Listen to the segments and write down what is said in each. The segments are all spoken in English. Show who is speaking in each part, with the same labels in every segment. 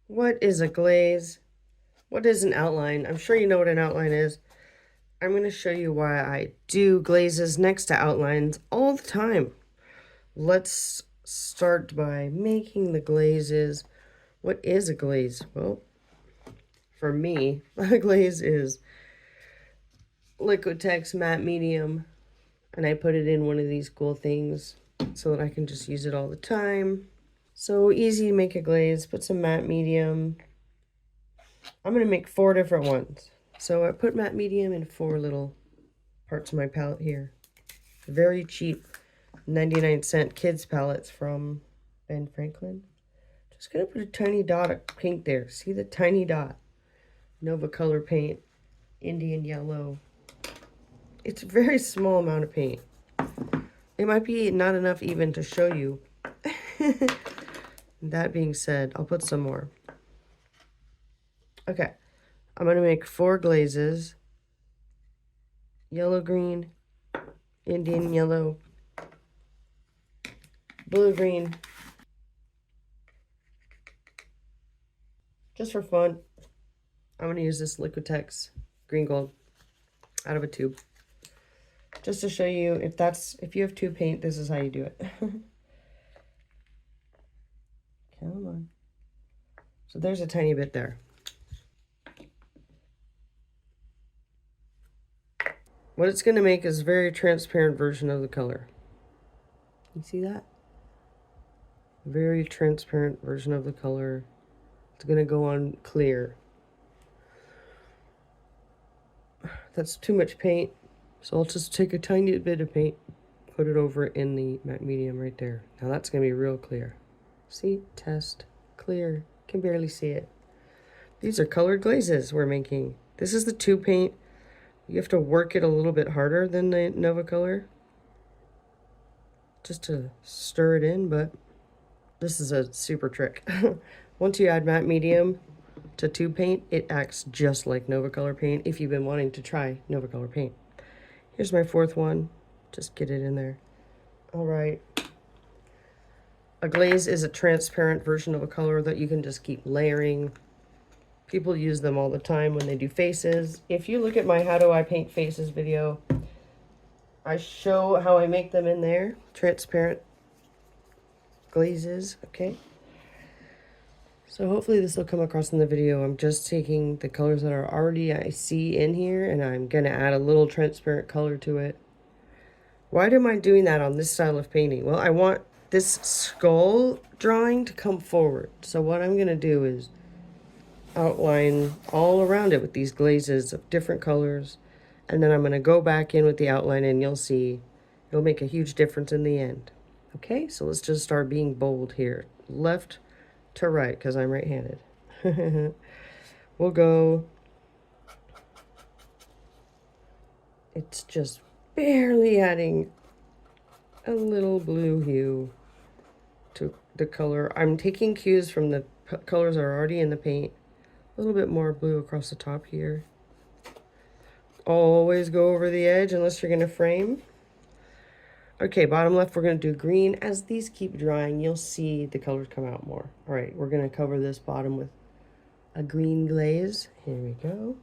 Speaker 1: What is a glaze? What is an outline? I'm sure you know what an outline is. I'm going to show you why I do glazes next to outlines all the time. Let's start by making the glazes. What is a glaze? Well, for me, a glaze is Liquitex matte medium, and I put it in one of these cool things so that I can just use it all the time. So easy to make a glaze. Put some matte medium. I'm going to make 4 different ones. So I put matte medium in 4 little parts of my palette here. Very cheap 99-cent kids palettes from Ben Franklin. Just going to put a tiny dot of paint there. See the tiny dot? Nova Color paint, Indian yellow. It's a very small amount of paint. It might be not enough even to show you. That being said, I'll put some more. Okay, I'm going to make 4 glazes. Yellow green, Indian yellow, blue green. Just for fun, I'm going to use this Liquitex green gold out of a tube. Just to show you if you have tube paint, this is how you do it. Come on. So there's a tiny bit there. What it's going to make is a very transparent version of the color. You see that? Very transparent version of the color. It's going to go on clear. That's too much paint, so I'll just take a tiny bit of paint, put it over in the matte medium right there. Now that's going to be real clear. See? Test. Clear. Can barely see it. These are colored glazes we're making. This is the tube paint. You have to work it a little bit harder than the Nova Color just to stir it in, but this is a super trick. Once you add matte medium to tube paint, it acts just like Nova Color paint if you've been wanting to try Nova Color paint. Here's my 4th one. Just get it in there. All right. A glaze is a transparent version of a color that you can just keep layering. People use them all the time when they do faces. If you look at my How Do I Paint Faces video, I show how I make them in there. Transparent glazes, okay? So hopefully this will come across in the video. I'm just taking the colors that are already I see in here, and I'm gonna add a little transparent color to it. Why am I doing that on this style of painting? Well, I want this skull drawing to come forward. So what I'm gonna do is outline all around it with these glazes of different colors, and then I'm going to go back in with the outline, and you'll see it'll make a huge difference in the end. Okay, so let's just start being bold here, left to right, because I'm right-handed. We'll go, it's just barely adding a little blue hue to the color. I'm taking cues from the colors that are already in the paint. A little bit more blue across the top here. Always go over the edge unless you're going to frame. Okay, bottom left, we're going to do green. As these keep drying, you'll see the colors come out more. All right, we're going to cover this bottom with a green glaze. Here we go.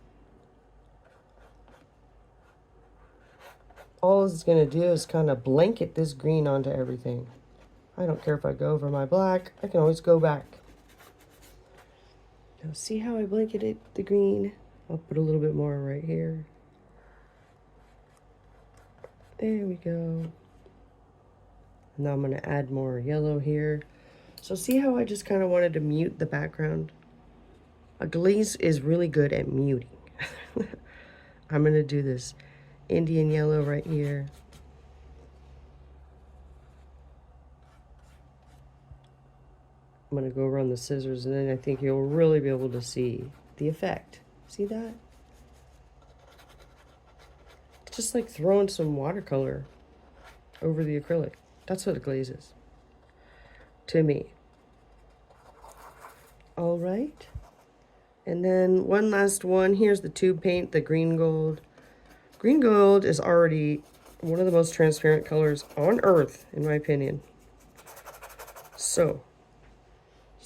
Speaker 1: All it's going to do is kind of blanket this green onto everything. I don't care if I go over my black. I can always go back. Now see how I blanketed the green? I'll put a little bit more right here. There we go. Now I'm going to add more yellow here. So see how I just kind of wanted to mute the background? A glaze is really good at muting. I'm going to do this Indian yellow right here. I'm going to go around the scissors, and then I think you'll really be able to see the effect. See that? It's just like throwing some watercolor over the acrylic. That's what a glaze is to me. All right. And then one last one. Here's the tube paint, the green gold. Green gold is already one of the most transparent colors on earth, in my opinion. So,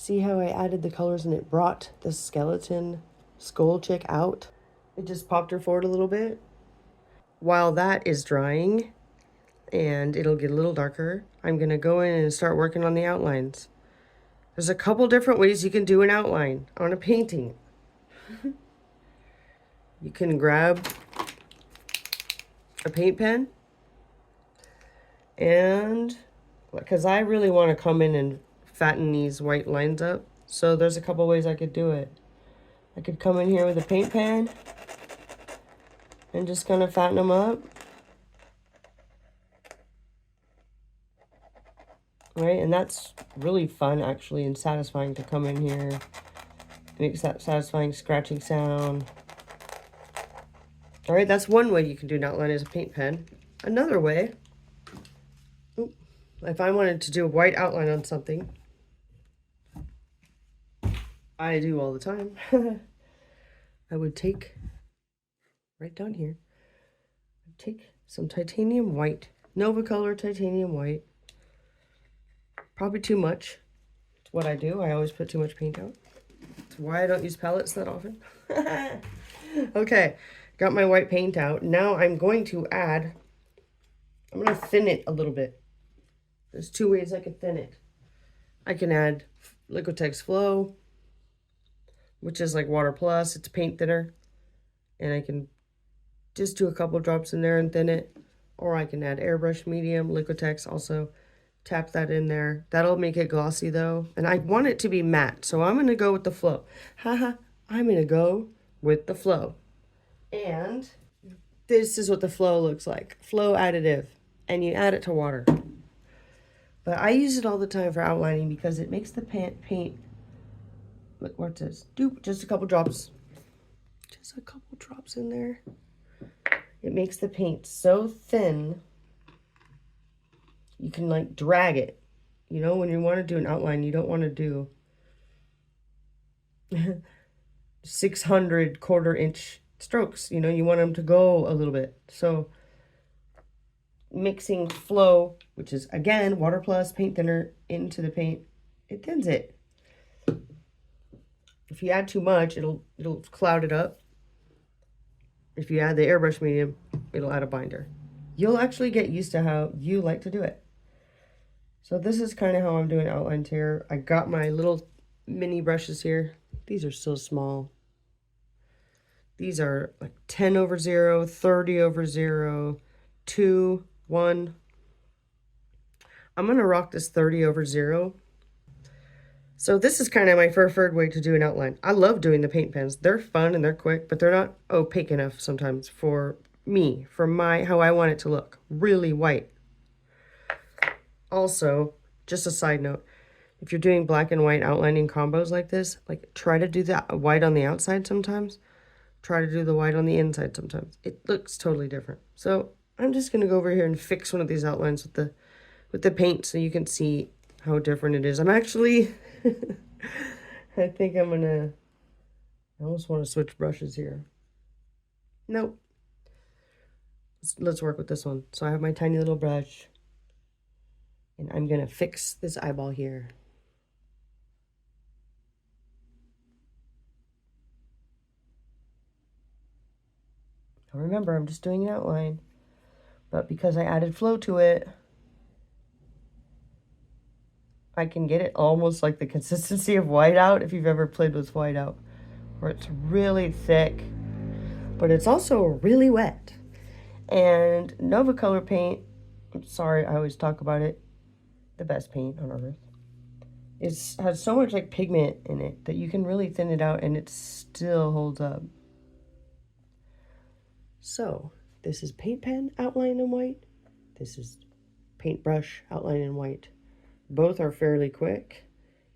Speaker 1: See how I added the colors and it brought the skeleton skull chick out? It just popped her forward a little bit. While that is drying and it'll get a little darker, I'm gonna go in and start working on the outlines. There's a couple different ways you can do an outline on a painting. You can grab a paint pen, and because I really want to come in and fatten these white lines up, so there's a couple ways I could do it. I could come in here with a paint pen and just kind of fatten them up. Right, and that's really fun actually and satisfying to come in here. Makes that satisfying scratching sound. All right, that's one way you can do an outline is a paint pen. Another way, if I wanted to do a white outline on something, I do all the time, I would take, right down here, I'd take some titanium white, Nova Color titanium white. Probably too much. It's what I do. I always put too much paint out. That's why I don't use palettes that often. Okay, got my white paint out. Now I'm going to add, I'm going to thin it a little bit. There's two ways I can thin it. I can add Liquitex Flow, which is like Water Plus. It's a paint thinner. And I can just do a couple drops in there and thin it. Or I can add Airbrush Medium, Liquitex also. Tap that in there. That'll make it glossy though. And I want it to be matte. So I'm going to go with the flow. Haha, I'm going to go with the flow. And this is what the flow looks like. Flow additive. And you add it to water. But I use it all the time for outlining because it makes the paint, look what's this? Just a couple drops. Just a couple drops in there. It makes the paint so thin, you can like drag it. You know, when you want to do an outline, you don't want to do 600 quarter-inch strokes. You know, you want them to go a little bit. So mixing flow, which is again Water Plus paint thinner, into the paint, it thins it. If you add too much, it'll cloud it up. If you add the airbrush medium, it'll add a binder. You'll actually get used to how you like to do it. So this is kind of how I'm doing outlines here. I got my little mini brushes here. These are so small. These are like 10 over 0, 30 over 0, 2, 1. I'm going to rock this 30 over 0. So this is kind of my preferred way to do an outline. I love doing the paint pens. They're fun and they're quick, but they're not opaque enough sometimes for me, for how I want it to look. Really white. Also, just a side note, if you're doing black and white outlining combos like this, like try to do the white on the outside sometimes. Try to do the white on the inside sometimes. It looks totally different. So I'm just going to go over here and fix one of these outlines with the paint so you can see how different it is. I'm actually, I think I almost want to switch brushes here. Nope. Let's work with this one. So I have my tiny little brush. And I'm going to fix this eyeball here. Now remember, I'm just doing an outline. But because I added flow to it, I can get it almost like the consistency of whiteout, if you've ever played with whiteout, where it's really thick, but it's also really wet. And Nova Color paint, I'm sorry, I always talk about it, the best paint on earth. It has so much like pigment in it that you can really thin it out and it still holds up. So this is paint pen outline in white. This is paintbrush outline in white. Both are fairly quick.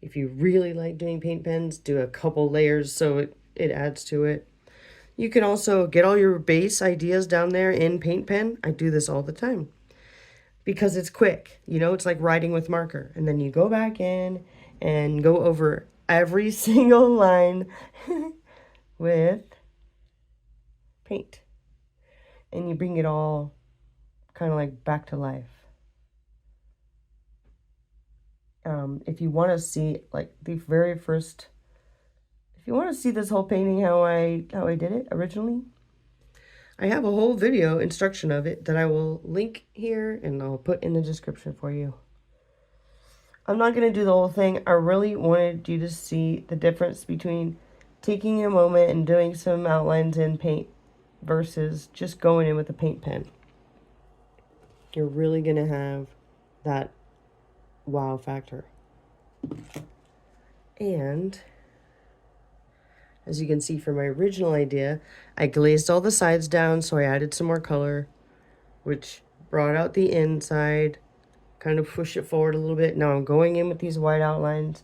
Speaker 1: If you really like doing paint pens, do a couple layers so it adds to it. You can also get all your base ideas down there in paint pen. I do this all the time because it's quick. You know, it's like writing with marker. And then you go back in and go over every single line with paint. And you bring it all kind of like back to life. If you want to see like the very first, if you want to see this whole painting how I did it originally, I have a whole video instruction of it that I will link here and I'll put in the description for you. I'm not going to do the whole thing. I really wanted you to see the difference between taking a moment and doing some outlines in paint versus just going in with a paint pen. You're really going to have that wow factor. And as you can see from my original idea, I glazed all the sides down, so I added some more color, which brought out the inside, kind of pushed it forward a little bit. Now I'm going in with these white outlines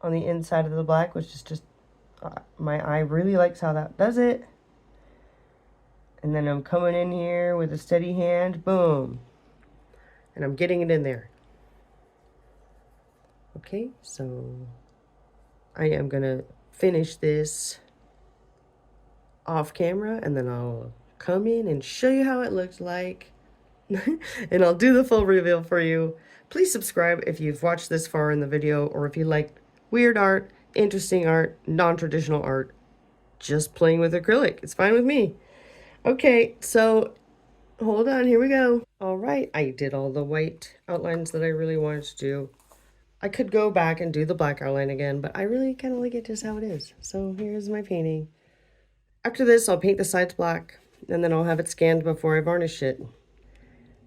Speaker 1: on the inside of the black, which is just, my eye really likes how that does it. And then I'm coming in here with a steady hand, boom. And I'm getting it in there. Okay, so I am gonna finish this off camera and then I'll come in and show you how it looks like. And I'll do the full reveal for you. Please subscribe if you've watched this far in the video, or if you like weird art, interesting art, non-traditional art, just playing with acrylic. It's fine with me. Okay, so hold on, here we go. All right, I did all the white outlines that I really wanted to do. I could go back and do the black outline again, but I really kind of like it just how it is. So here's my painting. After this, I'll paint the sides black, and then I'll have it scanned before I varnish it.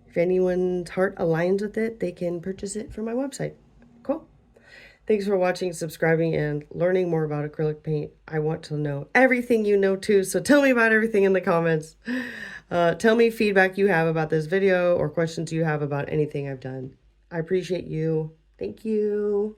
Speaker 1: If anyone's heart aligns with it, they can purchase it from my website. Cool. Thanks for watching, subscribing, and learning more about acrylic paint. I want to know everything you know too, so tell me about everything in the comments. Tell me feedback you have about this video or questions you have about anything I've done. I appreciate you. Thank you.